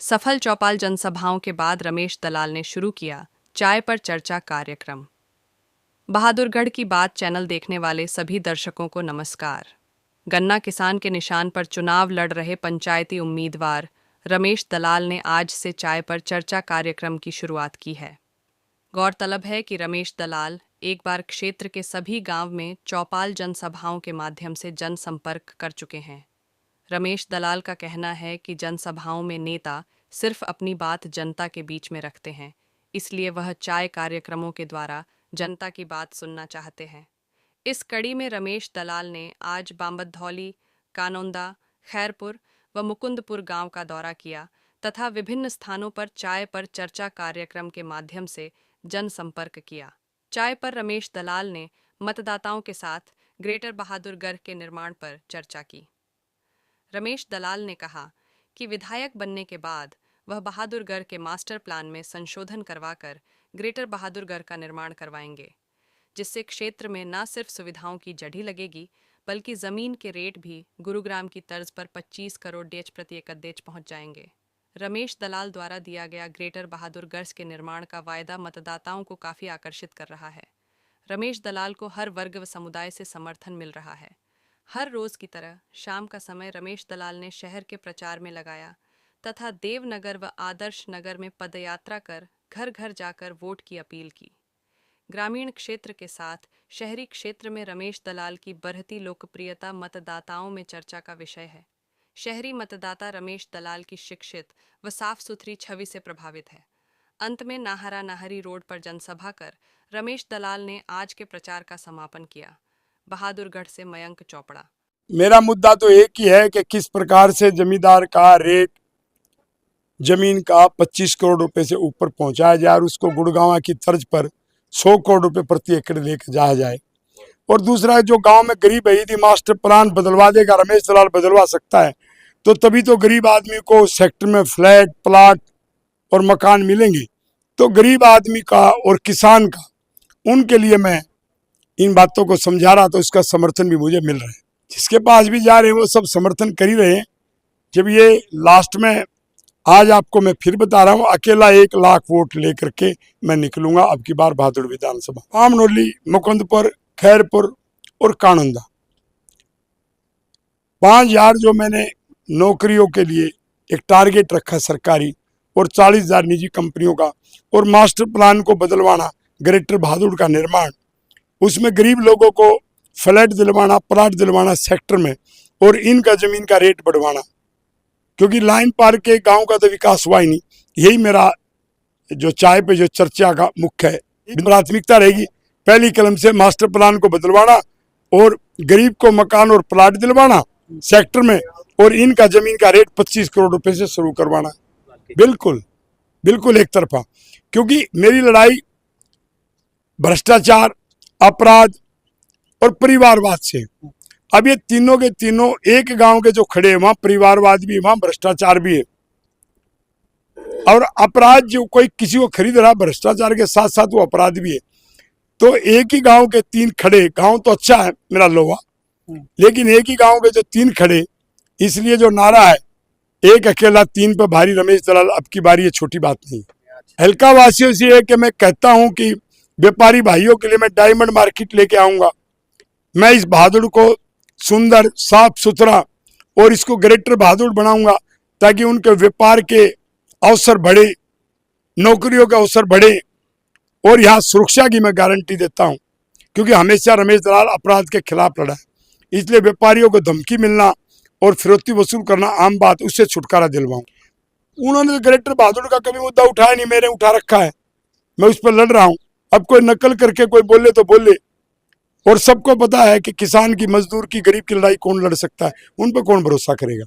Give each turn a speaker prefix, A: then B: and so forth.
A: सफल चौपाल जनसभाओं के बाद रमेश दलाल ने शुरू किया चाय पर चर्चा कार्यक्रम। बहादुरगढ़ की बात चैनल देखने वाले सभी दर्शकों को नमस्कार। गन्ना किसान के निशान पर चुनाव लड़ रहे पंचायती उम्मीदवार रमेश दलाल ने आज से चाय पर चर्चा कार्यक्रम की शुरुआत की है। गौरतलब है कि रमेश दलाल एक बार क्षेत्र के सभी गांव में चौपाल जनसभाओं के माध्यम से जनसंपर्क कर चुके हैं। रमेश दलाल का कहना है कि जनसभाओं में नेता सिर्फ अपनी बात जनता के बीच में रखते हैं, इसलिए वह चाय कार्यक्रमों के द्वारा जनता की बात सुनना चाहते हैं। इस कड़ी में रमेश दलाल ने आज बांबधौली, कानोंदा, खैरपुर व मुकुंदपुर गांव का दौरा किया तथा विभिन्न स्थानों पर चाय पर चर्चा कार्यक्रम के माध्यम से जनसंपर्क किया। चाय पर रमेश दलाल ने मतदाताओं के साथ ग्रेटर बहादुरगढ़ के निर्माण पर चर्चा की। रमेश दलाल ने कहा कि विधायक बनने के बाद वह बहादुरगढ़ के मास्टर प्लान में संशोधन करवाकर ग्रेटर बहादुरगढ़ का निर्माण करवाएंगे, जिससे क्षेत्र में न सिर्फ सुविधाओं की जड़ी लगेगी बल्कि जमीन के रेट भी गुरुग्राम की तर्ज पर 25 करोड़ डेच प्रति एकड़ पहुंच जाएंगे। रमेश दलाल द्वारा दिया गया ग्रेटर बहादुरगढ़ के निर्माण का वायदा मतदाताओं को काफी आकर्षित कर रहा है। रमेश दलाल को हर वर्ग व समुदाय से समर्थन मिल रहा है। हर रोज की तरह शाम का समय रमेश दलाल ने शहर के प्रचार में लगाया तथा देवनगर व आदर्श नगर में पदयात्रा कर घर घर जाकर वोट की अपील की। ग्रामीण क्षेत्र के साथ शहरी क्षेत्र में रमेश दलाल की बढ़ती लोकप्रियता मतदाताओं में चर्चा का विषय है। शहरी मतदाता रमेश दलाल की शिक्षित व साफ सुथरी छवि से प्रभावित है। अंत में नाहरा नाहरी रोड पर जनसभा कर रमेश दलाल ने आज के प्रचार का समापन किया। बहादुरगढ़ से मयंक चोपड़ा।
B: मेरा मुद्दा तो एक ही है कि किस प्रकार से जमींदार का रेट जमीन का 25 करोड़ रुपए से ऊपर पहुंचाया जाए और उसको गुड़गांव की तर्ज पर 100 करोड़ रुपए प्रति एकड़ लेकर जाया जाए। और दूसरा जो गांव में गरीब है, यदि मास्टर प्लान बदलवा देगा, रमेश दलाल बदलवा सकता है, तो तभी तो गरीब आदमी को सेक्टर में फ्लैट प्लाट और मकान मिलेंगे। तो गरीब आदमी का और किसान का, उनके लिए मैं इन बातों को समझा रहा, तो इसका समर्थन भी मुझे मिल रहा है। जिसके पास भी जा रहे हैं वो सब समर्थन कर ही रहे हैं। जब ये लास्ट में आज आपको मैं फिर बता रहा हूँ, अकेला 1 लाख वोट लेकर के मैं निकलूंगा अब की बार बहादुर विधानसभा। आमनोली, मुकुंदपुर, खैरपुर और कानोंदा 5000 जो मैंने नौकरियों के लिए एक टारगेट रखा सरकारी और 40,000 निजी कंपनियों का, और मास्टर प्लान को बदलवाना, ग्रेटर बहादुर का निर्माण, उसमें गरीब लोगों को फ्लैट दिलवाना, प्लाट दिलवाना सेक्टर में, और इनका जमीन का रेट बढ़वाना, क्योंकि लाइन पार के गांव का तो विकास हुआ ही नहीं। यही मेरा जो चाय पे जो चर्चा का मुख्य है, प्राथमिकता रहेगी। पहली कलम से मास्टर प्लान को बदलवाना और गरीब को मकान और प्लाट दिलवाना सेक्टर में, और इनका जमीन का रेट 25 करोड़ रुपए से शुरू करवाना। बिल्कुल बिल्कुल एक तरफा, क्योंकि मेरी लड़ाई भ्रष्टाचार, अपराध और परिवारवाद से। अब ये तीनों के तीनों एक गांव के जो खड़े हैं, वहां परिवारवाद भी है, वहां भ्रष्टाचार भी है, और अपराध जो कोई किसी को खरीद रहा भ्रष्टाचार के साथ साथ वो अपराध भी है। तो एक ही गांव के 3 खड़े, गांव तो अच्छा है मेरा लोहा, लेकिन एक ही गांव के जो 3 खड़े, इसलिए जो नारा है एक अकेला 3 पे भारी रमेश दलाल, अब की बारी ये छोटी बात नहीं। हल्का वासियों से है कि मैं कहता हूं कि व्यापारी भाइयों के लिए मैं डायमंड मार्केट लेके आऊंगा। मैं इस बहादुर को सुंदर, साफ सुथरा और इसको ग्रेटर बहादुर बनाऊंगा, ताकि उनके व्यापार के अवसर बढ़े, नौकरियों के अवसर बढ़े, और यहाँ सुरक्षा की मैं गारंटी देता हूं, क्योंकि हमेशा रमेश दलाल अपराध के खिलाफ लड़ा है। इसलिए व्यापारियों को धमकी मिलना और फिरौती वसूल करना आम बात, उससे छुटकारा दिलवाऊं। उन्होंने तो ग्रेटर बहादुर का कभी मुद्दा उठाया नहीं, मैंने उठा रखा है, मैं उस पर लड़ रहा हूं। अब कोई नकल करके कोई बोले तो बोले, और सबको पता है कि किसान की, मजदूर की, गरीब की लड़ाई कौन लड़ सकता है, उन पर कौन भरोसा करेगा।